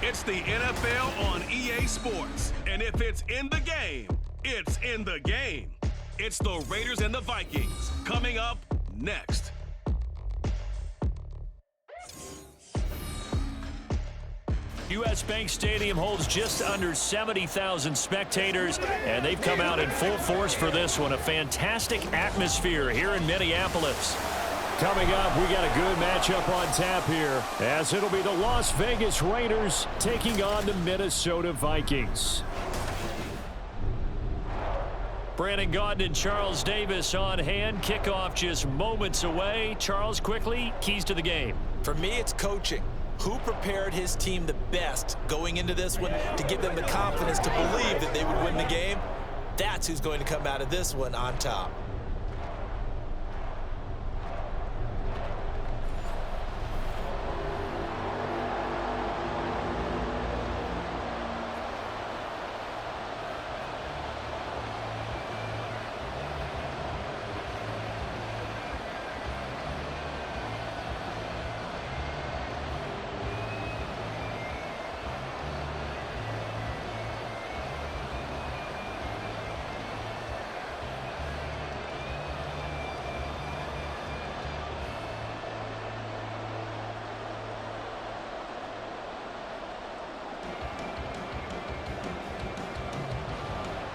It's the NFL on EA Sports. And if it's in the game, it's in the game. It's the Raiders and the Vikings coming up next. U.S. Bank Stadium holds just under 70,000 spectators, and they've come out in full force for this one. A fantastic atmosphere here in Minneapolis. Coming up, we got a good matchup on tap here, as it'll be the Las Vegas Raiders taking on the Minnesota Vikings. Brandon Gaudin and Charles Davis on hand. Kickoff just moments away. Charles, quickly, keys to the game. For me, it's coaching. Who prepared his team the best going into this one to give them the confidence to believe that they would win the game? That's who's going to come out of this one on top.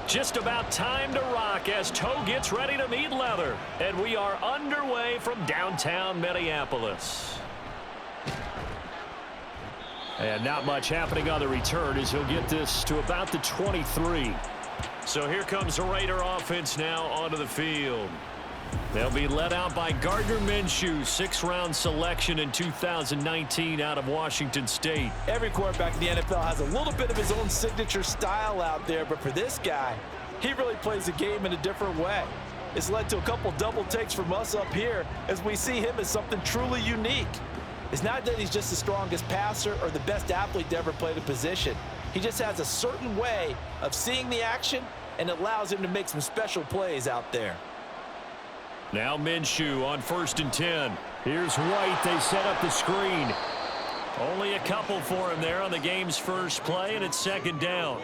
Just about time to rock as Toe gets ready to meet leather. And we are underway from downtown Minneapolis. And not much happening on the return as he'll get this to about the 23. So here comes the Raider offense now onto the field. They'll be led out by Gardner Minshew, sixth-round selection in 2019 out of Washington State. Every quarterback in the NFL has a little bit of his own signature style out there, but for this guy, he really plays the game in a different way. It's led to a couple double takes from us up here as we see him as something truly unique. It's not that he's just the strongest passer or the best athlete to ever play the position. He just has a certain way of seeing the action, and it allows him to make some special plays out there. Now Minshew on 1st and 10. Here's White. They set up the screen. Only a couple for him there on the game's first play, and it's second down.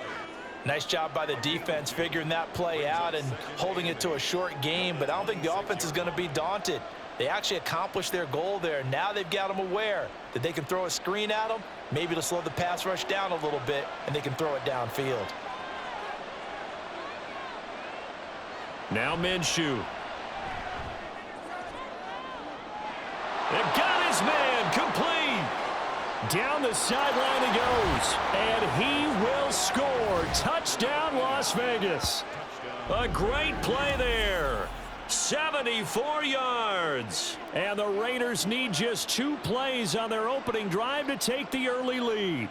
Nice job by the defense figuring that play out and holding it to a short game, but I don't think the offense is going to be daunted. They actually accomplished their goal there. Now they've got them aware that they can throw a screen at them, maybe to slow the pass rush down a little bit, and they can throw it downfield. Now Minshew. They've got his man complete. Down the sideline he goes, and he will score. Touchdown, Las Vegas. A great play there. 74 yards. And the Raiders need just 2 plays on their opening drive to take the early lead.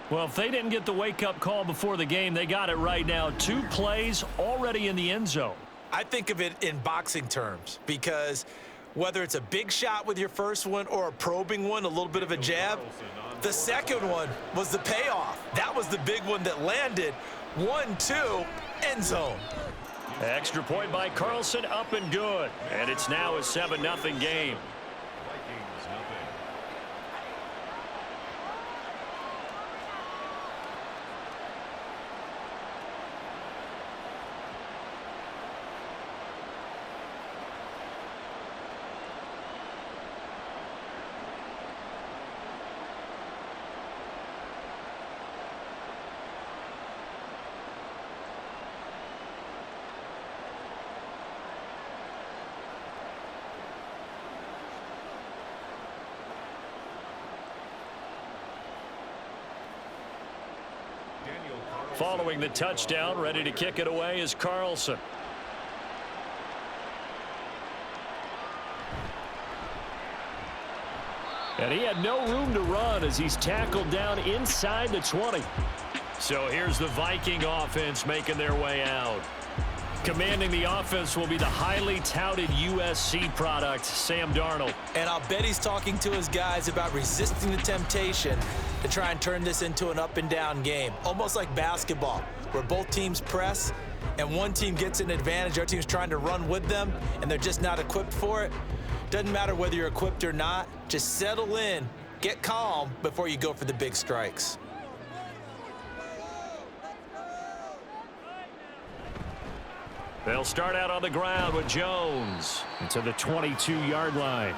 Well, if they didn't get the wake-up call before the game, they got it right now. 2 plays already in the end zone. I think of it in boxing terms because whether it's a big shot with your first one or a probing one, a little bit of a jab, the second one was the payoff. That was the big one that landed. 1-2, end zone. Extra point by Carlson, up and good. And it's now a 7-0 game. Following the touchdown, ready to kick it away is Carlson. And he had no room to run as he's tackled down inside the 20. So here's the Viking offense making their way out. Commanding the offense will be the highly touted USC product, Sam Darnold. And I'll bet he's talking to his guys about resisting the temptation to try and turn this into an up-and-down game. Almost like basketball, where both teams press, and one team gets an advantage, our team's trying to run with them, and they're just not equipped for it. Doesn't matter whether you're equipped or not, just settle in Get calm before you go for the big strikes. They'll start out on the ground with Jones to the 22-yard line.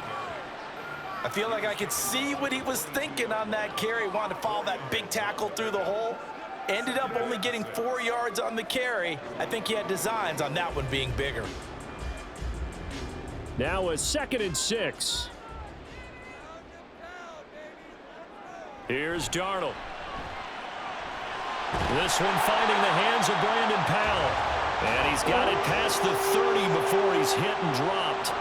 I feel like I could see what he was thinking on that carry. Wanted to follow that big tackle through the hole. Ended up only getting 4 yards on the carry. I think he had designs on that one being bigger. Now a 2nd and 6. Here's Darnold. This one finding the hands of Brandon Powell. And he's got it past the 30 before he's hit and dropped.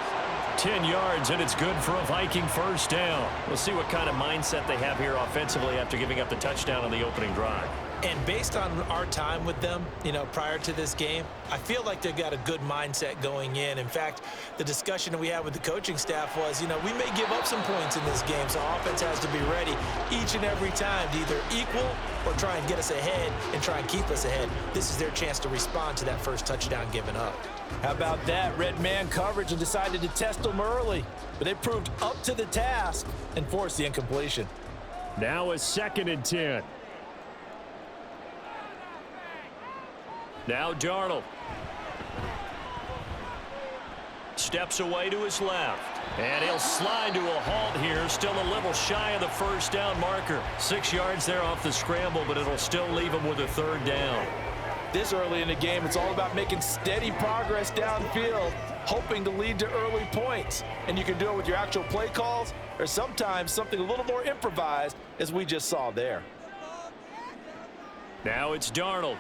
10 yards, and it's good for a Viking first down. We'll see what kind of mindset they have here offensively after giving up the touchdown on the opening drive. And based on our time with them, prior to this game, I feel like they've got a good mindset going in. In fact, the discussion that we had with the coaching staff was, we may give up some points in this game, so offense has to be ready each and every time to either equal or try and get us ahead and try and keep us ahead. This is their chance to respond to that first touchdown given up. How about that? Red man coverage and decided to test them early, but they proved up to the task and forced the incompletion. Now a 2nd and 10. Now Darnold. Steps away to his left. And he'll slide to a halt here. Still a little shy of the first down marker. 6 yards there off the scramble, but it'll still leave him with a 3rd down. This early in the game, it's all about making steady progress downfield, hoping to lead to early points. And you can do it with your actual play calls or sometimes something a little more improvised, as we just saw there. Now it's Darnold.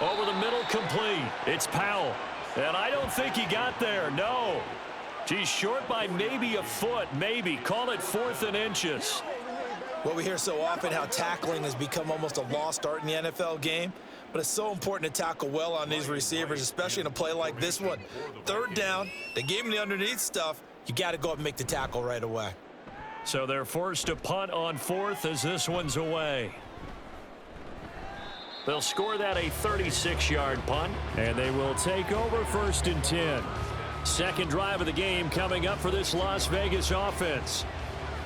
Over the middle, complete. It's Powell. And I don't think he got there, no. He's short by maybe a foot, maybe. Call it 4th and inches. Well, we hear so often how tackling has become almost a lost art in the NFL game, but it's so important to tackle well on these receivers, especially in a play like this one. 3rd down, they gave him the underneath stuff. You got to go up and make the tackle right away. So they're forced to punt on 4th as this one's away. They'll score that a 36-yard punt, and they will take over 1st and 10. Second drive of the game coming up for this Las Vegas offense.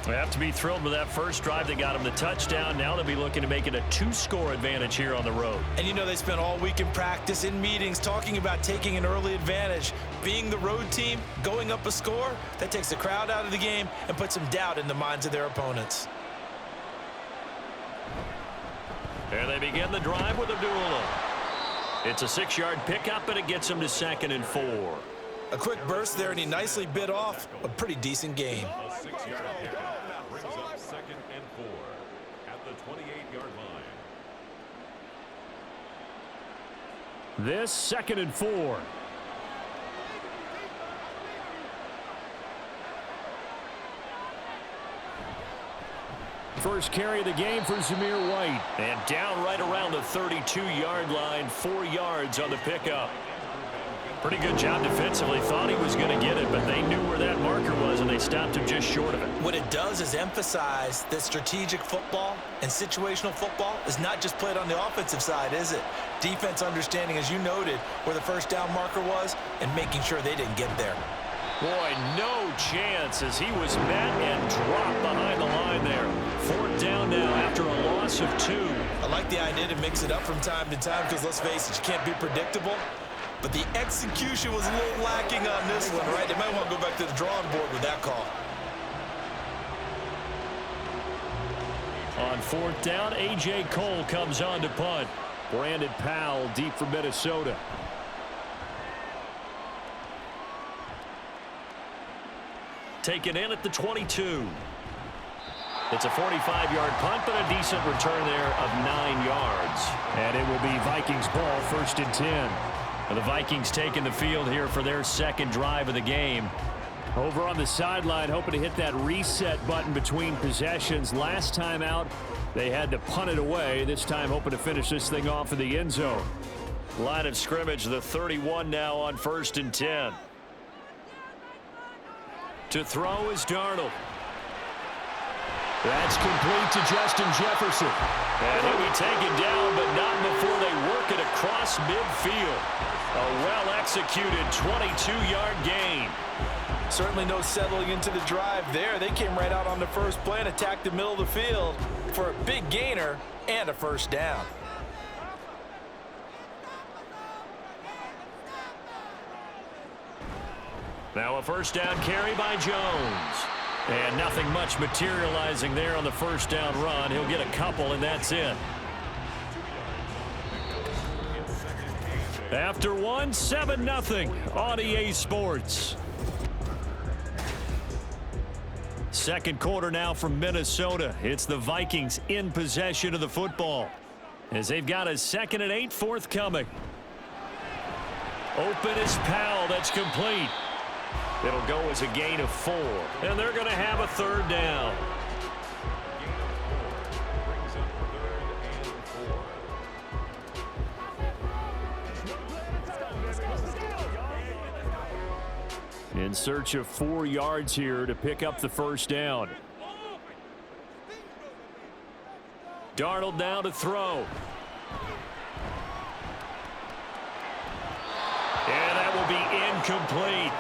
They have to be thrilled with that first drive. They got them the touchdown. Now they'll be looking to make it a 2-score advantage here on the road. And they spent all week in practice, in meetings, talking about taking an early advantage. Being the road team, going up a score, that takes the crowd out of the game and puts some doubt in the minds of their opponents. And they begin the drive with Abdullah. It's a 6-yard pickup, and it gets them to 2nd and 4. A quick burst there, and he nicely bit off a pretty decent game. A 6-yard pickup brings up 2nd and 4 at the 28-yard line. This 2nd and 4. First carry of the game for Zamir White. And down right around the 32-yard line, 4 yards on the pickup. Pretty good job defensively. Thought he was going to get it, but they knew where that marker was, and they stopped him just short of it. What it does is emphasize that strategic football and situational football is not just played on the offensive side, is it? Defense understanding, as you noted, where the first down marker was and making sure they didn't get there. Boy, no chance as he was met and dropped behind the line there. 4th down now after a loss of 2. I like the idea to mix it up from time to time because, let's face it, you can't be predictable. But the execution was a little lacking on this one, right? They might want to go back to the drawing board with that call. On 4th down, A.J. Cole comes on to punt. Brandon Powell deep for Minnesota. Taken in at the 22. It's a 45-yard punt, but a decent return there of 9 yards. And it will be Vikings ball, 1st and 10. And the Vikings taking the field here for their second drive of the game. Over on the sideline, hoping to hit that reset button between possessions. Last time out, they had to punt it away. This time hoping to finish this thing off in the end zone. Line of scrimmage, the 31 now on 1st and 10. To throw is Darnold. That's complete to Justin Jefferson. And he'll be taken down, but not before they work it across midfield. A well-executed 22-yard gain. Certainly no settling into the drive there. They came right out on the first play and attacked the middle of the field for a big gainer and a first down. Now a first down carry by Jones. And nothing much materializing there on the first down run. He'll get a couple, and that's it. After one, 7-0 on EA Sports. Second quarter now from Minnesota. It's the Vikings in possession of the football as they've got a 2nd and 8 forthcoming. Open is Powell. That's complete. It'll go as a gain of 4, and they're going to have a third down. In search of 4 yards here to pick up the first down. Darnold now to throw. And that will be incomplete.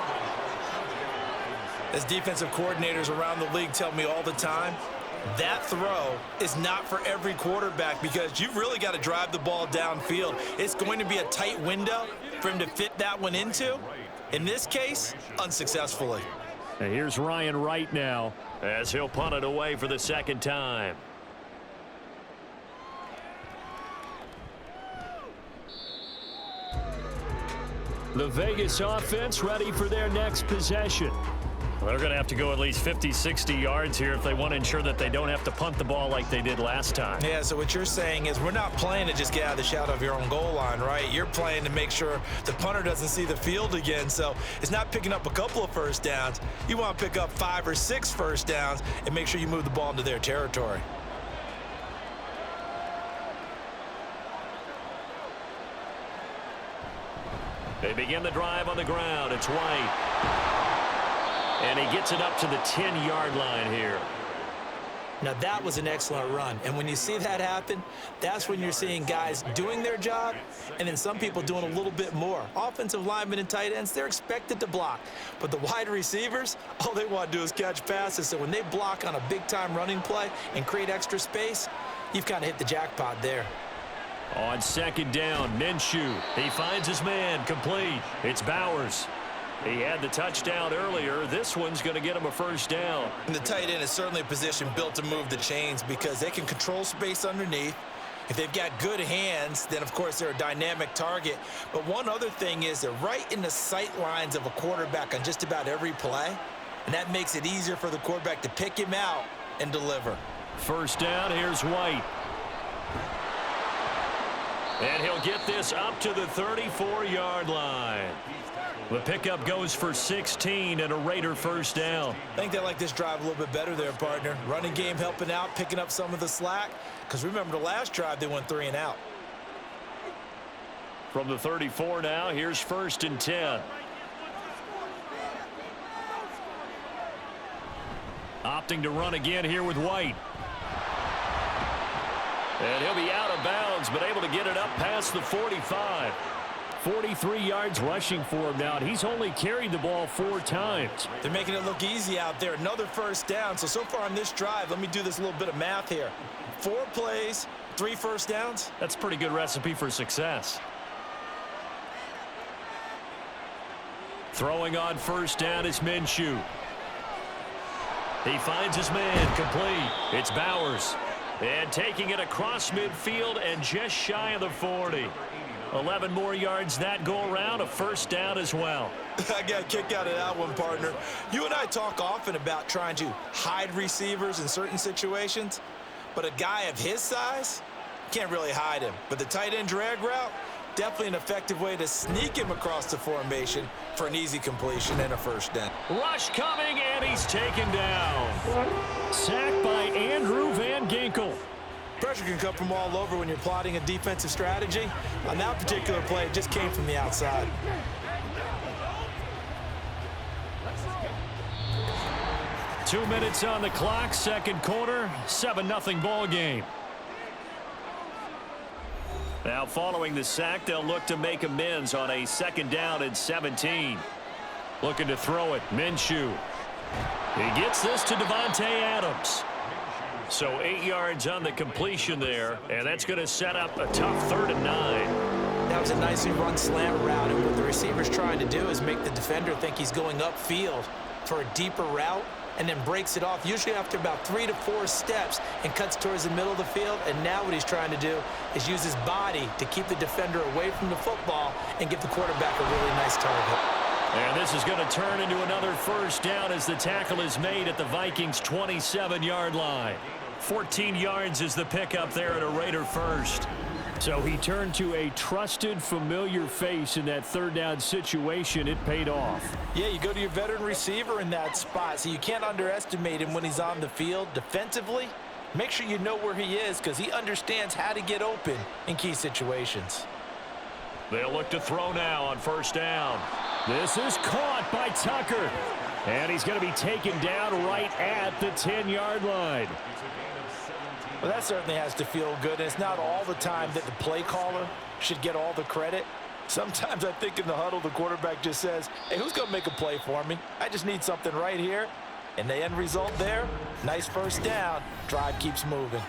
As defensive coordinators around the league tell me all the time, that throw is not for every quarterback because you've really got to drive the ball downfield. It's going to be a tight window for him to fit that one into. In this case, unsuccessfully. And here's Ryan Wright now as he'll punt it away for the second time. The Vegas offense ready for their next possession. Well, they're going to have to go at least 50, 60 yards here if they want to ensure that they don't have to punt the ball like they did last time. Yeah, so what you're saying is we're not playing to just get out of the shadow of your own goal line, right? You're playing to make sure the punter doesn't see the field again. So it's not picking up a couple of first downs. You want to pick up 5 or 6 first downs and make sure you move the ball into their territory. They begin the drive on the ground. It's White. And he gets it up to the 10-yard line here. Now, that was an excellent run. And when you see that happen, that's when you're seeing guys doing their job and then some people doing a little bit more. Offensive linemen and tight ends, they're expected to block. But the wide receivers, all they want to do is catch passes. So when they block on a big-time running play and create extra space, you've kind of hit the jackpot there. On second down, Minshew. He finds his man, complete. It's Bowers. He had the touchdown earlier. This one's going to get him a first down. And the tight end is certainly a position built to move the chains because they can control space underneath. If they've got good hands, then, of course, they're a dynamic target. But one other thing is they're right in the sight lines of a quarterback on just about every play, and that makes it easier for the quarterback to pick him out and deliver. First down, here's White. And he'll get this up to the 34-yard line. The pickup goes for 16 and a Raider first down. I think they like this drive a little bit better there, partner. Running game helping out, picking up some of the slack. Because remember the last drive, they went 3 and out. From the 34 now, here's 1st and 10. Opting to run again here with White. And he'll be out of bounds, but able to get it up past the 45. 43 yards rushing for him now, and he's only carried the ball 4 times. They're making it look easy out there. Another first down. So far on this drive, let me do this little bit of math here. 4 plays, 3 first downs. That's a pretty good recipe for success. Throwing on first down is Minshew. He finds his man, complete. It's Bowers. And taking it across midfield and just shy of the 40. 11 more yards that go around, a first down as well. I got a kick out of that one, partner. You and I talk often about trying to hide receivers in certain situations, but a guy of his size can't really hide him. But the tight end drag route, definitely an effective way to sneak him across the formation for an easy completion and a first down. Rush coming, and he's taken down. Sacked by Andrew Van Ginkel. Pressure can come from all over when you're plotting a defensive strategy. On that particular play, it just came from the outside. Two minutes on the clock, second quarter, 7-0 ball game. Now following the sack, they'll look to make amends on a 2nd down and 17. Looking to throw it, Minshew. He gets this to Davante Adams. So 8 yards on the completion there, and that's going to set up a tough 3rd and 9. That was a nicely run slant route, and what the receiver's trying to do is make the defender think he's going upfield for a deeper route, and then breaks it off, usually after about 3 to 4 steps, and cuts towards the middle of the field. And now what he's trying to do is use his body to keep the defender away from the football and give the quarterback a really nice target. And this is going to turn into another 1st down as the tackle is made at the Vikings' 27-yard line. 14 yards is the pickup there at a Raider 1st. So he turned to a trusted, familiar face in that 3rd down situation. It paid off. Yeah, you go to your veteran receiver in that spot, so you can't underestimate him when he's on the field. Defensively, make sure you know where he is because he understands how to get open in key situations. They'll look to throw now on 1st down. This is caught by Tucker. And he's going to be taken down right at the 10-yard line. Well, that certainly has to feel good. And it's not all the time that the play caller should get all the credit. Sometimes I think in the huddle, the quarterback just says, hey, who's going to make a play for me? I just need something right here. And the end result there, nice 1st down. Drive keeps moving.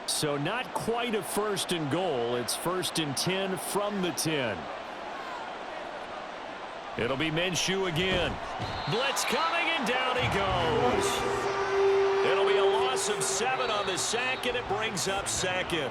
So not quite a 1st and goal. It's 1st and 10 from the 10. It'll be Minshew again. Blitz coming, and down he goes. It'll be a loss of 7 on the sack, and it brings up 2nd.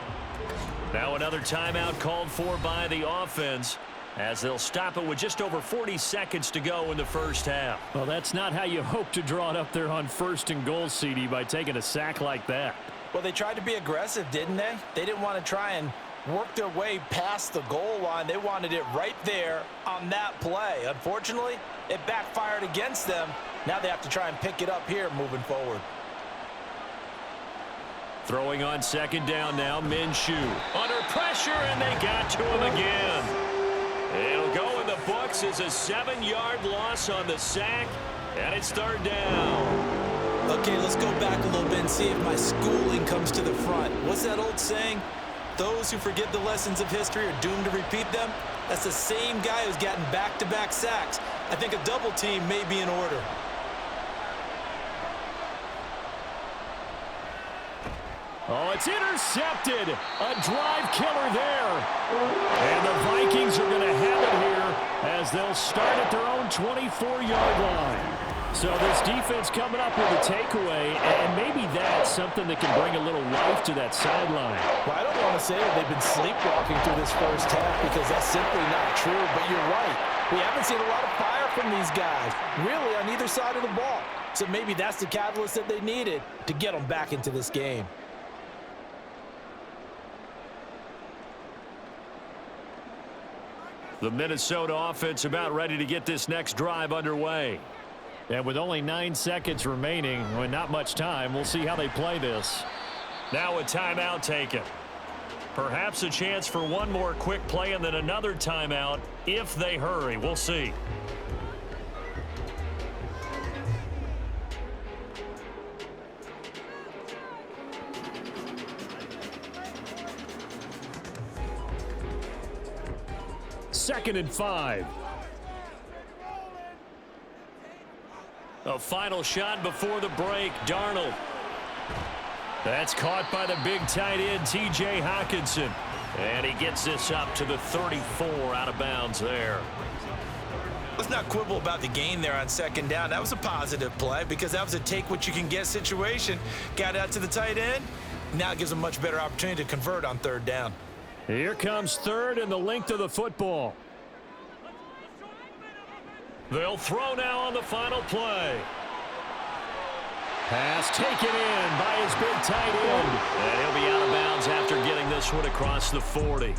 Now another timeout called for by the offense, as they'll stop it with just over 40 seconds to go in the 1st half. Well, that's not how you hope to draw it up there on 1st and goal, CD, by taking a sack like that. Well, they tried to be aggressive, didn't they? They didn't want to try and work their way past the goal line. They wanted it right there on that play. Unfortunately, it backfired against them. Now they have to try and pick it up here moving forward. Throwing on 2nd down now, Minshew. Under pressure, and they got to him again. It'll go in the books as a 7-yard loss on the sack, and it's 3rd down. Okay, let's go back a little bit and see if my schooling comes to the front. What's that old saying? Those who forget the lessons of history are doomed to repeat them. That's the same guy who's gotten back-to-back sacks. I think a double team may be in order. Oh, it's intercepted. A drive killer there. And the Vikings are going to have it here as they'll start at their own 24-yard line. So this defense coming up with a takeaway, and maybe that's something that can bring a little life to that sideline. Well, I don't want to say that they've been sleepwalking through this 1st half because that's simply not true, but you're right. We haven't seen a lot of fire from these guys, really, on either side of the ball. So maybe that's the catalyst that they needed to get them back into this game. The Minnesota offense about ready to get this next drive underway. And with only 9 seconds remaining, well, not much time, we'll see how they play this. Now a timeout taken. Perhaps a chance for one more quick play and then another timeout if they hurry. We'll see. Second and 5. A final shot before the break. Darnold. That's caught by the big tight end, T.J. Hockenson. And he gets this up to the 34 out of bounds there. Let's not quibble about the gain there on 2nd down. That was a positive play because that was a take-what-you-can-get situation. Got out to the tight end. Now it gives them a much better opportunity to convert on 3rd down. Here comes 3rd and the length of the football. They'll throw now on the final play. Pass taken in by his big tight end. And he'll be out of bounds after getting this one across the 40.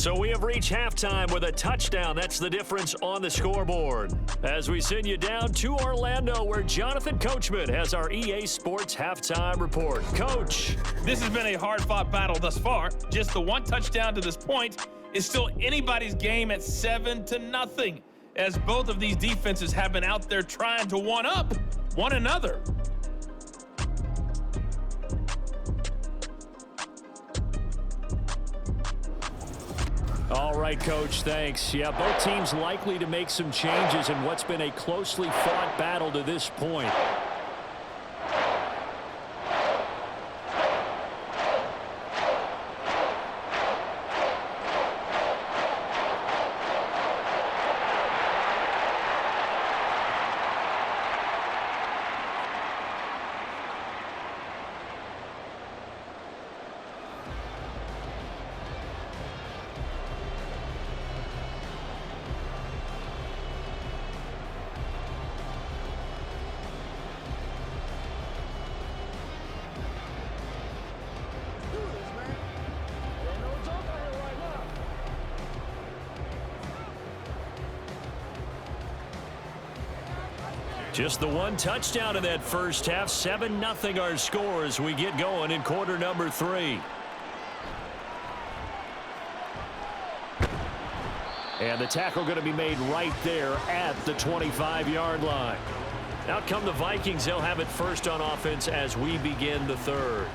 So we have reached halftime with a touchdown. That's the difference on the scoreboard. As we send you down to Orlando, where Jonathan Coachman has our EA Sports halftime report. Coach. This has been a hard-fought battle thus far. Just the one touchdown to this point is still anybody's game at 7-0, as both of these defenses have been out there trying to one-up one another. All right, Coach, thanks. Yeah, both teams likely to make some changes in what's been a closely fought battle to this point. Just the one touchdown in that first half. 7-0 our score as we get going in quarter number 3. And the tackle going to be made right there at the 25-yard line. Out come the Vikings. They'll have it first on offense as we begin the third.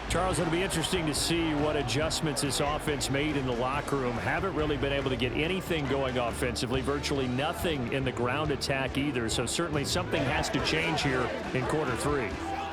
Charles, it'll be interesting to see what adjustments this offense made in the locker room. Haven't really been able to get anything going offensively, virtually nothing in the ground attack either. So certainly something has to change here in quarter 3.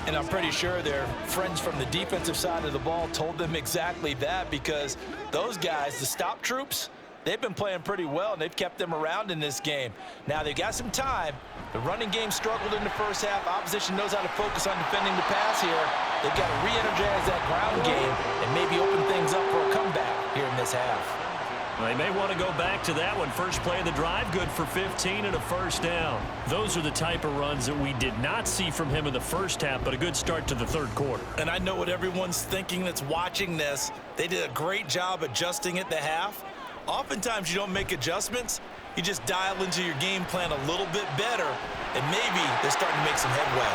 And I'm pretty sure their friends from the defensive side of the ball told them exactly that, because those guys, the stop troops, they've been playing pretty well, and they've kept them around in this game. Now, they've got some time. The running game struggled in the first half. Opposition knows how to focus on defending the pass here. They've got to re-energize that ground game and maybe open things up for a comeback here in this half. Well, they may want to go back to that one. First play of the drive, good for 15 and a first down. Those are the type of runs that we did not see from him in the first half, but a good start to the third quarter. And I know what everyone's thinking that's watching this. They did a great job adjusting at the half. Oftentimes you don't make adjustments. You just dial into your game plan a little bit better, and maybe they're starting to make some headway.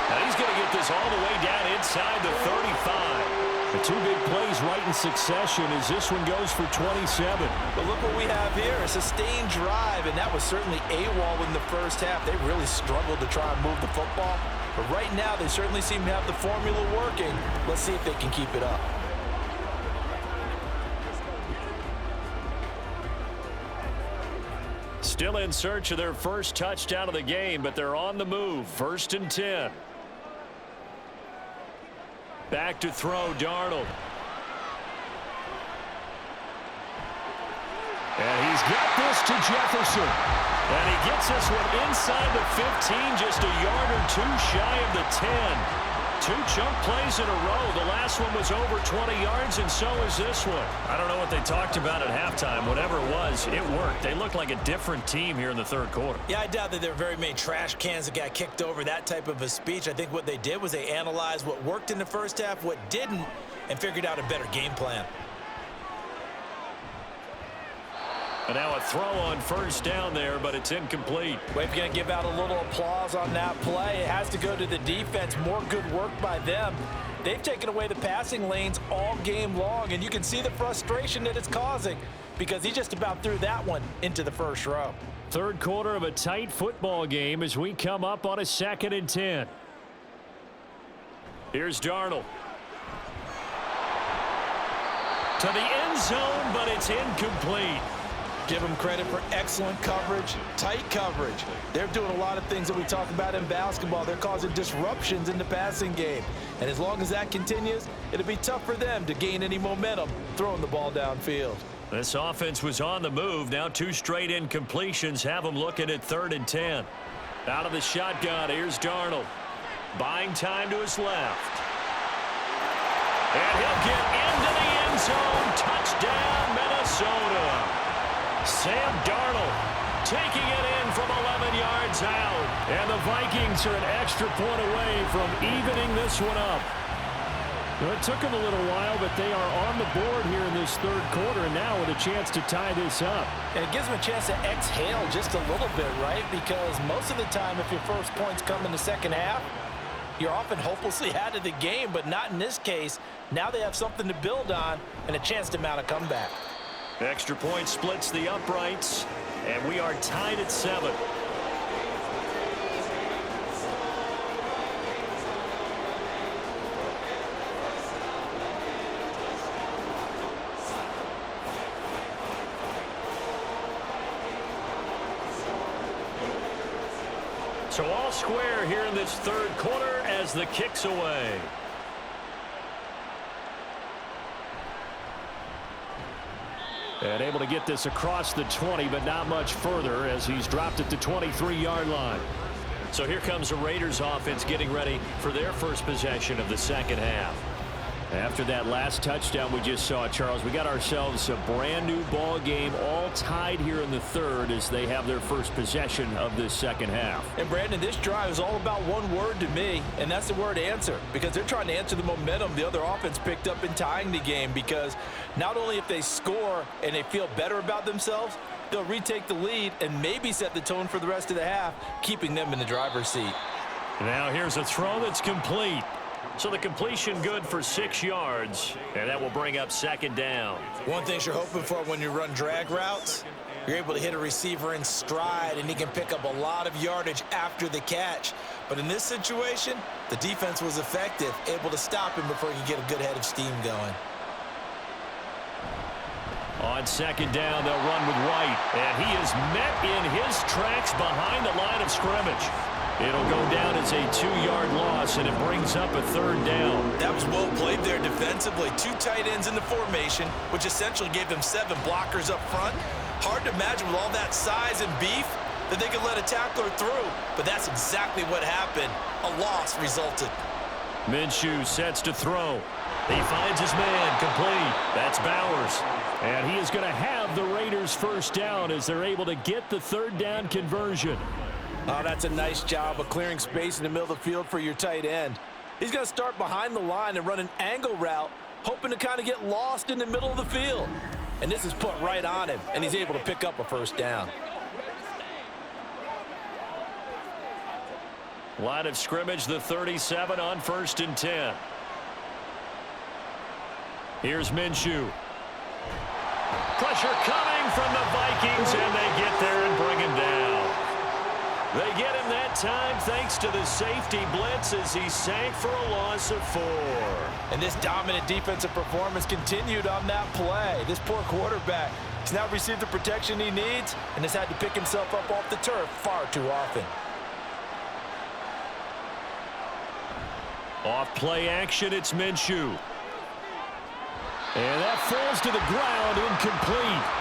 Now he's going to get this all the way down inside the 35. The two big plays right in succession as this one goes for 27. But look what we have here, a sustained drive, and that was certainly AWOL in the first half. They really struggled to try and move the football. But right now, they certainly seem to have the formula working. Let's see if they can keep it up. Still in search of their first touchdown of the game, but they're on the move. 1st and 10. Back to throw, Darnold. And he's got this to Jefferson. And he gets this one inside the 15, just a yard or two shy of the 10. 2 chunk plays in a row. The last one was over 20 yards, and so is this one. I don't know what they talked about at halftime. Whatever it was, it worked. They look like a different team here in the third quarter. Yeah, I doubt that there were very many trash cans that got kicked over, that type of a speech. I think what they did was they analyzed what worked in the first half, what didn't, and figured out a better game plan. And now a throw on first down there, but it's incomplete. Well, if you're going to give out a little applause on that play, it has to go to the defense. More good work by them. They've taken away the passing lanes all game long, and you can see the frustration that it's causing because he just about threw that one into the first row. Third quarter of a tight football game as we come up on a 2nd and 10. Here's Darnold. To the end zone, but it's incomplete. Give them credit for excellent coverage, tight coverage. They're doing a lot of things that we talk about in basketball. They're causing disruptions in the passing game. And as long as that continues, it'll be tough for them to gain any momentum throwing the ball downfield. This offense was on the move. Now 2 straight incompletions have them looking at 3rd and 10. Out of the shotgun, here's Darnold. Buying time to his left. And he'll get into the end zone. Touchdown, Minnesota. Sam Darnold taking it in from 11 yards out. And the Vikings are an extra point away from evening this one up. Well, it took them a little while, but they are on the board here in this third quarter, and now with a chance to tie this up. And it gives them a chance to exhale just a little bit, right? Because most of the time, if your first points come in the second half, you're often hopelessly out of the game, but not in this case. Now they have something to build on and a chance to mount a comeback. Extra point splits the uprights, and we are tied at 7. So all square here in this third quarter as the kick's away. And able to get this across the 20, but not much further as he's dropped it to 23-yard line. So here comes the Raiders offense getting ready for their first possession of the second half. After that last touchdown we just saw, Charles, we got ourselves a brand new ball game, all tied here in the third as they have their first possession of this second half. And Brandon, this drive is all about one word to me, and that's the word answer, because they're trying to answer the momentum the other offense picked up in tying the game, because not only if they score and they feel better about themselves, they'll retake the lead and maybe set the tone for the rest of the half, keeping them in the driver's seat. Now here's a throw that's complete. So the completion good for 6 yards, and that will bring up second down. One thing you're hoping for when you run drag routes, you're able to hit a receiver in stride, and he can pick up a lot of yardage after the catch. But in this situation, the defense was effective, able to stop him before he could get a good head of steam going. On second down, they'll run with White, and he is met in his tracks behind the line of scrimmage. It'll go down as a 2-yard loss, and it brings up a third down. That was well played there defensively. 2 tight ends in the formation, which essentially gave them 7 blockers up front. Hard to imagine with all that size and beef that they could let a tackler through, but that's exactly what happened. A loss resulted. Minshew sets to throw. He finds his man complete. That's Bowers. And he is going to have the Raiders first down as they're able to get the third down conversion. Oh, that's a nice job of clearing space in the middle of the field for your tight end. He's going to start behind the line and run an angle route, hoping to kind of get lost in the middle of the field. And this is put right on him, and he's able to pick up a first down. Line of scrimmage, the 37 on 1st and 10. Here's Minshew. Pressure coming from the Vikings, and they get there and bring him down. They get him that time thanks to the safety blitz as he sank for a loss of 4. And this dominant defensive performance continued on that play. This poor quarterback has now received the protection he needs and has had to pick himself up off the turf far too often. Off play action, it's Minshew. And that falls to the ground, incomplete.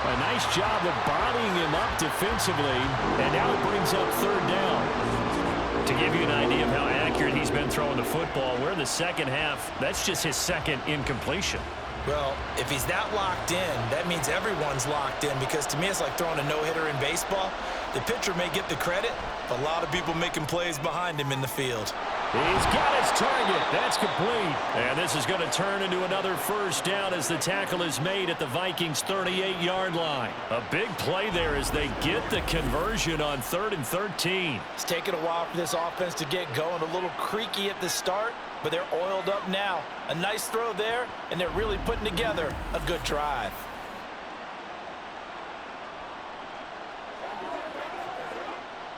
A nice job of bodying him up defensively, and now it brings up third down. To give you an idea of how accurate he's been throwing the football, we're in the second half. That's just his second incompletion. Well, if he's that locked in, that means everyone's locked in, because to me it's like throwing a no-hitter in baseball. The pitcher may get the credit, but a lot of people making plays behind him in the field. He's got his target. That's complete. And this is going to turn into another first down as the tackle is made at the Vikings' 38-yard line. A big play there as they get the conversion on 3rd and 13. It's taken a while for this offense to get going. A little creaky at the start, but they're oiled up now. A nice throw there, and they're really putting together a good drive.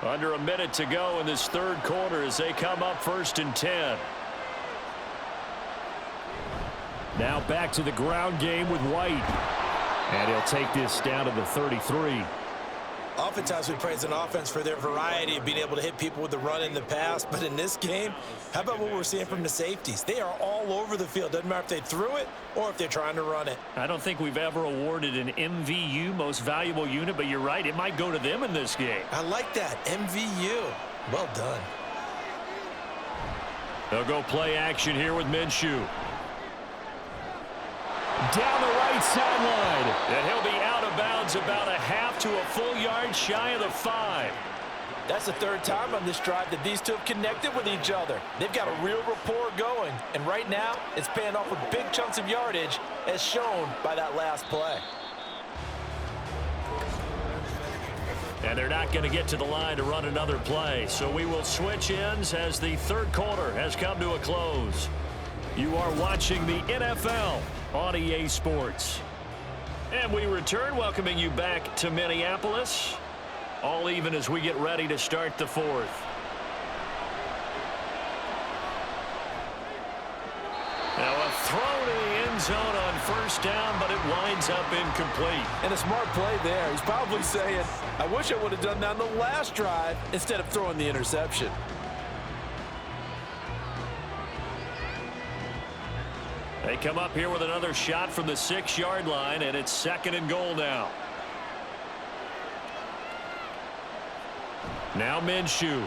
Under a minute to go in this third quarter as they come up 1st and 10. Now back to the ground game with White. And he'll take this down to the 33. Oftentimes we praise an offense for their variety of being able to hit people with the run in the pass, but in this game, how about what we're seeing from the safeties? They are all over the field. Doesn't matter if they threw it or if they're trying to run it. I don't think we've ever awarded an MVU, most valuable unit, but you're right, it might go to them in this game. I like that, MVU. Well done. They'll go play action here with Minshew. Down the right sideline. And he'll be out of bounds about a half to a full yard shy of the 5. That's the third time on this drive that these two have connected with each other. They've got a real rapport going, and right now it's paying off with big chunks of yardage as shown by that last play. And they're not going to get to the line to run another play, so we will switch ends as the third quarter has come to a close. You are watching the NFL on EA Sports. And we return, welcoming you back to Minneapolis. All even as we get ready to start the fourth. Now a throw to the end zone on first down, but it winds up incomplete. And a smart play there. He's probably saying, I wish I would have done that on the last drive instead of throwing the interception. They come up here with another shot from the 6-yard line, and it's 2nd and goal now. Now Minshew.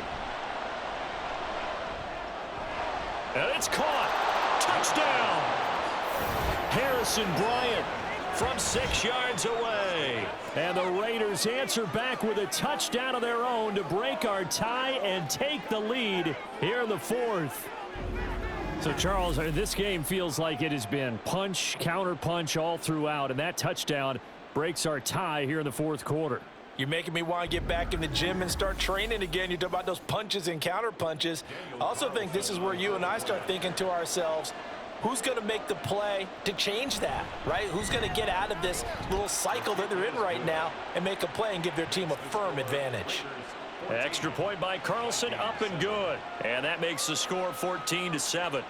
And it's caught. Touchdown. Harrison Bryant from 6 yards away. And the Raiders answer back with a touchdown of their own to break our tie and take the lead here in the fourth. So, Charles, this game feels like it has been punch, counter punch all throughout, and that touchdown breaks our tie here in the fourth quarter. You're making me want to get back in the gym and start training again. You talk about those punches and counter punches. I also think this is where you and I start thinking to ourselves, who's going to make the play to change that, right? Who's going to get out of this little cycle that they're in right now and make a play and give their team a firm advantage? Extra point by Carlson, up and good. And that makes the score 14-7.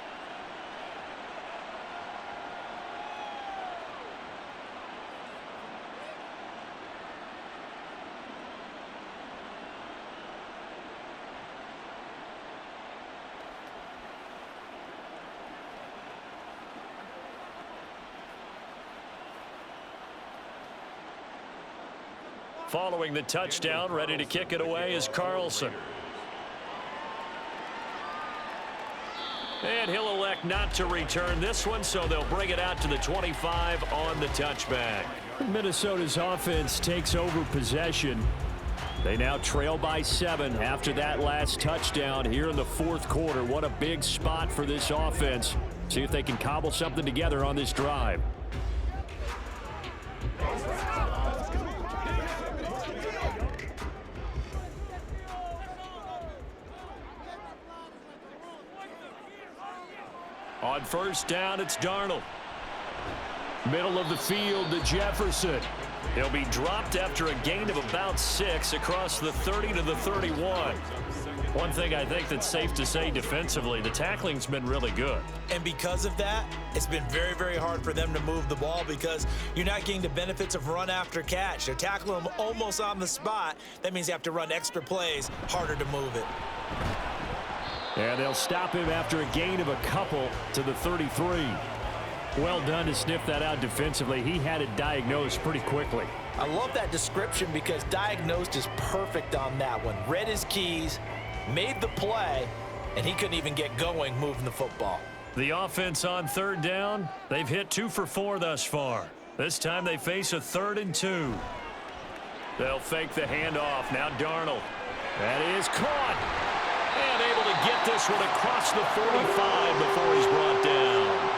Following the touchdown, ready to kick it away is Carlson. And he'll elect not to return this one, so they'll bring it out to the 25 on the touchback. Minnesota's offense takes over possession. They now trail by 7 after that last touchdown here in the fourth quarter. What a big spot for this offense. See if they can cobble something together on this drive. On first down, it's Darnold. Middle of the field to Jefferson. He'll be dropped after a gain of about 6 across the 30 to the 31. One thing I think that's safe to say defensively, the tackling's been really good. And because of that, it's been very, very hard for them to move the ball because you're not getting the benefits of run after catch. They're tackling them almost on the spot. That means you have to run extra plays, harder to move it. And they'll stop him after a gain of a couple to the 33. Well done to sniff that out defensively. He had it diagnosed pretty quickly. I love that description because diagnosed is perfect on that one. Read his keys, made the play, and he couldn't even get going moving the football. The offense on third down, they've hit 2 for 4 thus far. This time they face a 3rd and 2. They'll fake the handoff. Now Darnold. That is caught. And able to get this one across the 45 before he's brought down.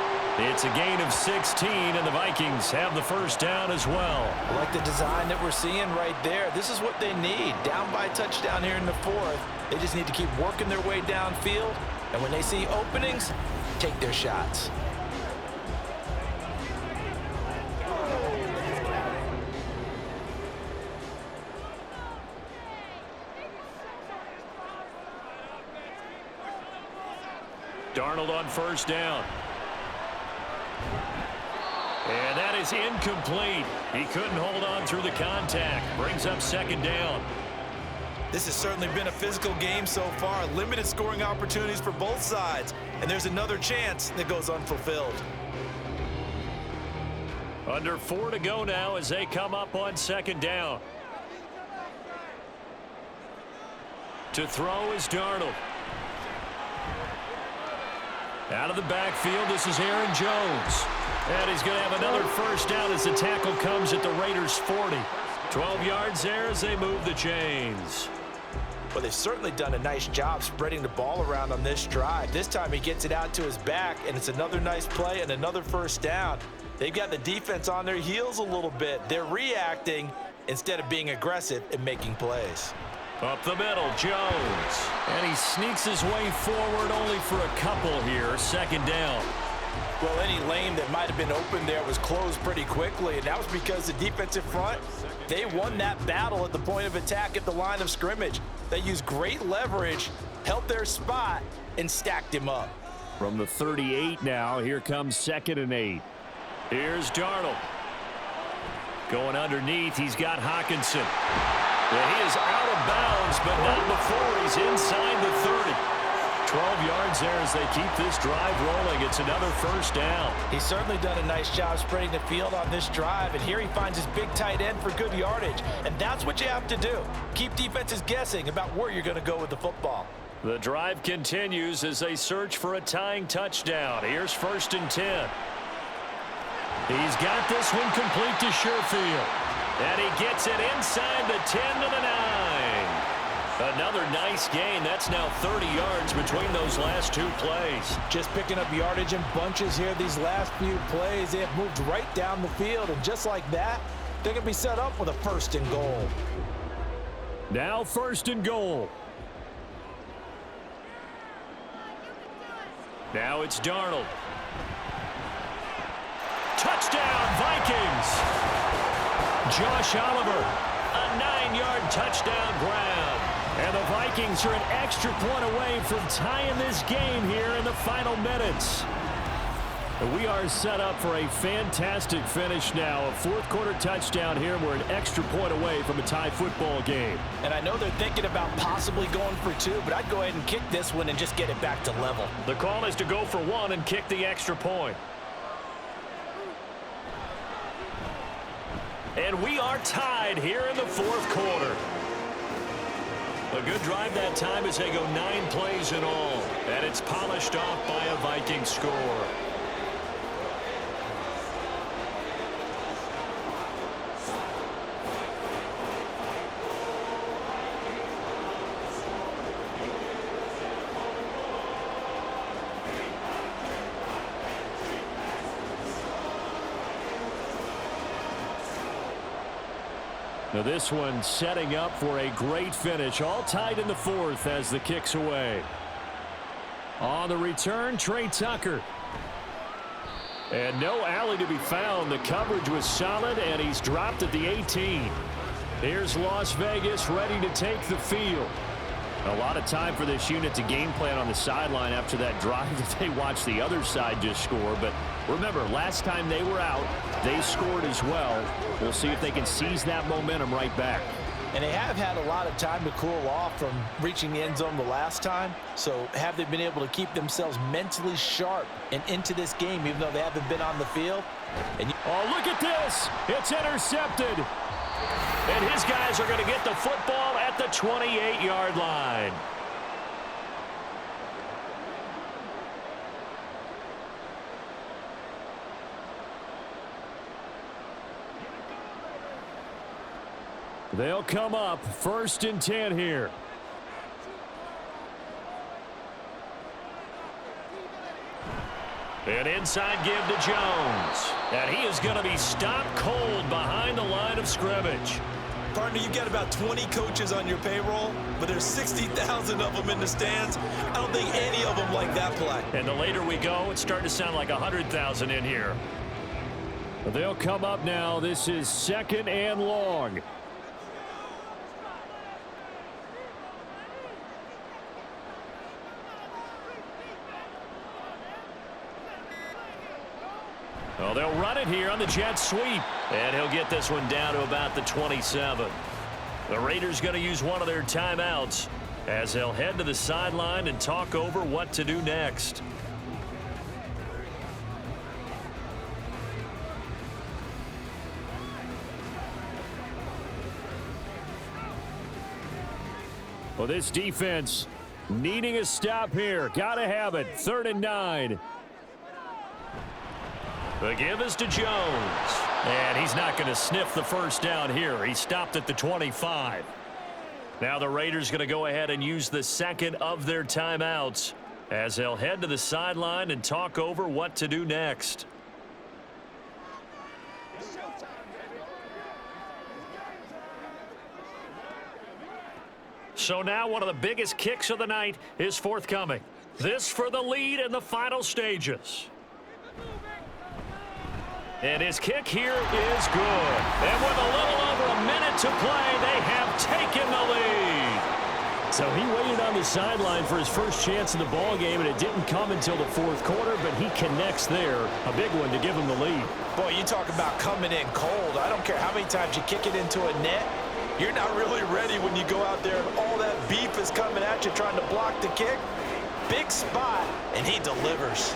It's a gain of 16, and the Vikings have the first down as well. I like the design that we're seeing right there. This is what they need. Down by a touchdown here in the fourth. They just need to keep working their way downfield. And when they see openings, take their shots. Darnold on first down. And that is incomplete. He couldn't hold on through the contact. Brings up 2nd down. This has certainly been a physical game so far. Limited scoring opportunities for both sides. And there's another chance that goes unfulfilled. Under 4 to go now as they come up on 2nd down. To throw is Darnold. Out of the backfield, this is Aaron Jones. And he's going to have another first down as the tackle comes at the Raiders' 40. 12 yards there as they move the chains. Well, they've certainly done a nice job spreading the ball around on this drive. This time he gets it out to his back, and it's another nice play and another first down. They've got the defense on their heels a little bit. They're reacting instead of being aggressive and making plays. Up the middle, Jones. And he sneaks his way forward only for a couple here. Second down. Well, any lane that might have been open there was closed pretty quickly, and that was because the defensive front, they won that battle at the point of attack at the line of scrimmage. They used great leverage, held their spot, and stacked him up. From the 38 now, here comes 2nd and 8. Here's Darnold. Going underneath, he's got Hockenson. Well, he is out of bounds, but not before he's inside the 30. 12 yards there as they keep this drive rolling. It's another first down. He's certainly done a nice job spreading the field on this drive, and here he finds his big tight end for good yardage. And that's what you have to do. Keep defenses guessing about where you're going to go with the football. The drive continues as they search for a tying touchdown. Here's 1st and 10. He's got this one complete to Sherfield. And he gets it inside the 10 to the 9. Another nice gain. That's now 30 yards between those last two plays. Just picking up yardage in bunches here these last few plays. They have moved right down the field, and just like that, they're going to be set up with a 1st and goal. Now 1st and goal. Now it's Darnold. Touchdown, Vikings. Josh Oliver, a 9-yard touchdown grab. And the Vikings are an extra point away from tying this game here in the final minutes. We are set up for a fantastic finish now. A 4th-quarter touchdown here. We're an extra point away from a tie football game. And I know they're thinking about possibly going for 2, but I'd go ahead and kick this one and just get it back to level. The call is to go for 1 and kick the extra point. And we are tied here in the 4th quarter. A good drive that time as they go 9 plays in all. And it's polished off by a Viking score. Now this one setting up for a great finish. All tied in the 4th as the kick's away. On the return, Trey Tucker. And no alley to be found. The coverage was solid, and he's dropped at the 18. Here's Las Vegas ready to take the field. A lot of time for this unit to game plan on the sideline after that drive that they watched the other side just score. But remember, last time they were out, they scored as well. We'll see if they can seize that momentum right back. And they have had a lot of time to cool off from reaching the end zone the last time. So have they been able to keep themselves mentally sharp and into this game, even though they haven't been on the field? Oh, look at this. It's intercepted. And his guys are going to get the football at the 28-yard line. They'll come up 1st and 10 here. An inside give to Jones. And he is going to be stopped cold behind the line of scrimmage. Partner, you've got about 20 coaches on your payroll, but there's 60,000 of them in the stands. I don't think any of them like that play. And the later we go, it's starting to sound like 100,000 in here. They'll come up now. This is 2nd and long. Well, they'll run it here on the jet sweep. And he'll get this one down to about the 27. The Raiders going to use one of their timeouts as they'll head to the sideline and talk over what to do next. Well, this defense needing a stop here. Got to have it. 3rd and 9. The give is to Jones. And he's not going to sniff the first down here. He stopped at the 25. Now the Raiders going to go ahead and use the second of their timeouts as they'll head to the sideline and talk over what to do next. So now one of the biggest kicks of the night is forthcoming. This for the lead in the final stages. And his kick here is good. And with a little over a minute to play, they have taken the lead. So he waited on the sideline for his first chance in the ball game, and it didn't come until the fourth quarter, but he connects there. A big one to give him the lead. Boy, you talk about coming in cold. I don't care how many times you kick it into a net. You're not really ready when you go out there and all that beef is coming at you trying to block the kick. Big spot, and he delivers.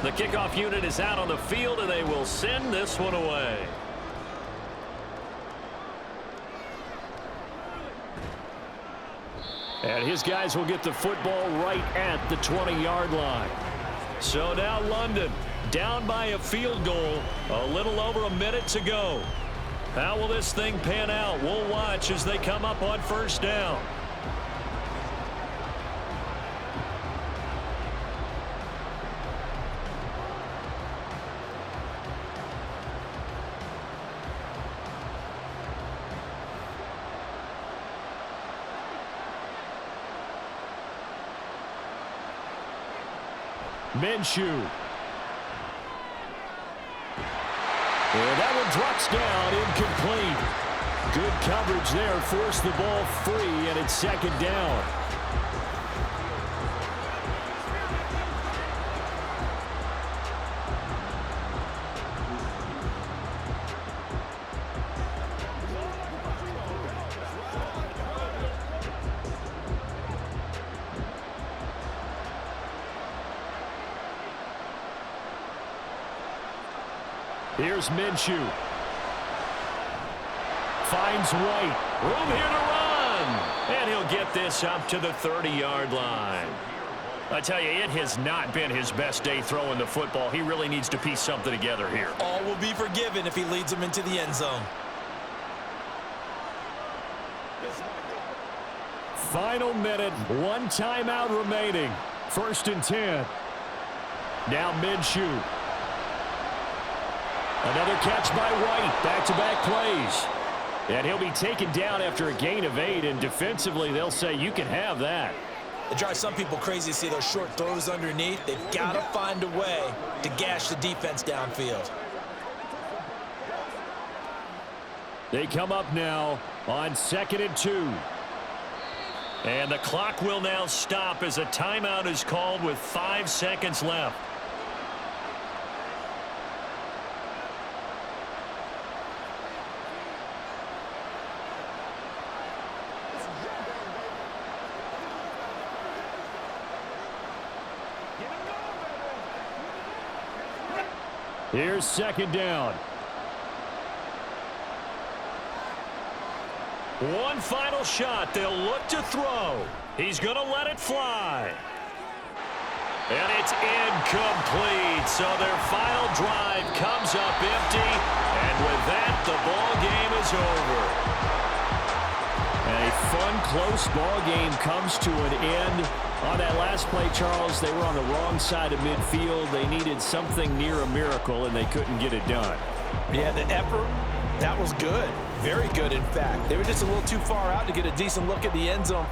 The kickoff unit is out on the field, and they will send this one away. And his guys will get the football right at the 20-yard line. So now London down by a field goal. A little over a minute to go. How will this thing pan out? We'll watch as they come up on first down. Minshew. And that one drops down, incomplete. Good coverage there, forced the ball free, and it's second down. Here's Minshew. Finds White. Room here to run. And he'll get this up to the 30-yard line. I tell you, it has not been his best day throwing the football. He really needs to piece something together here. All will be forgiven if he leads them into the end zone. Final minute, one timeout remaining. 1st and 10. Now Minshew. Another catch by White. Back-to-back plays. And he'll be taken down after a gain of 8, and defensively they'll say you can have that. It drives some people crazy to see those short throws underneath. They've got to find a way to gash the defense downfield. They come up now on 2nd and 2. And the clock will now stop as a timeout is called with 5 seconds left. Here's 2nd down. One final shot. They'll look to throw. He's going to let it fly. And it's incomplete. So their final drive comes up empty. And with that, the ball game is over. A fun, close ball game comes to an end. On that last play, Charles, they were on the wrong side of midfield. They needed something near a miracle, and they couldn't get it done. Yeah, the effort, that was good. Very good, in fact. They were just a little too far out to get a decent look at the end zone.